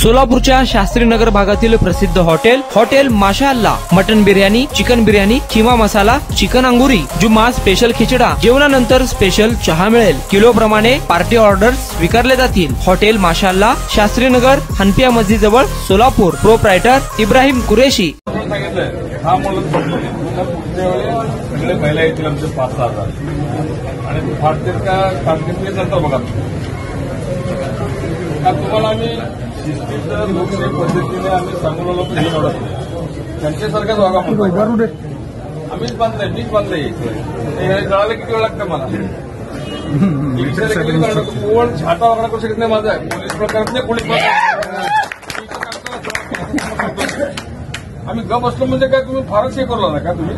सोलापूरच्या शास्त्रीनगर भागातील प्रसिद्ध hotel Mashallah mutton biryani, chicken biryani, keema masala, chicken angoori, Jumma special खिचडा, जेवणानंतर स्पेशल चहा मिळेल। किलो प्रमाणे पार्टी ऑर्डर्स स्वीकारले जातील। हॉटेल माशाअल्ला, शास्त्रीनगर, हनपिया मस्जिद जवळ, सोलापूर। प्रोप्रायटर इब्राहिम कुरेशी। सगळे पहिला येतील आमचे 5-6 हजार आणि फाटतील का कामगिरी नंतर बघा तुम्हाला आम्ही शिस्तीचं लोकशाही पद्धतीने आम्ही सांगून आलो की निवडत नाही त्यांच्यासारखाच वागा म्हणतो आम्हीच बांधलंय मीच बांधलंय जळायला किती वेळ लागतं मला कोण छाटा वागणं करू शकत नाही माझा पोलीस प्रकार नाही पोलीस आम्ही गप असलो म्हणजे काय तुम्ही फारच हे करू लागला का तुम्ही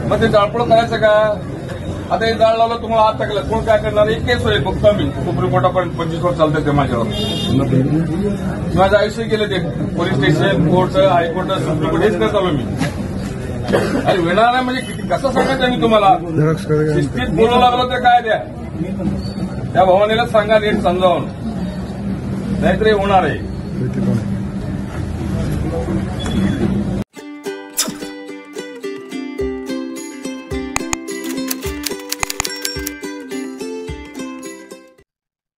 मग ते जाळपोळ करायचं का आता हे जाळ लावलं तुम्हाला आत टाकलं कोण काय करणार एक केस होईल फक्त आम्ही सुप्रीम कोर्टापर्यंत 25 वर्ष चालतंय ते माझ्यावर माझं आयुष्य गेले ते police station court high court supreme court हेच करत आलो मी अरे वेळा नाही म्हणजे किती कसं सांगायचं मी तुम्हाला शिस्तीत बोलावं लागलं तर काय द्या त्या भवानीला सांगा नीट समजावून नाहीतरी होणार आहे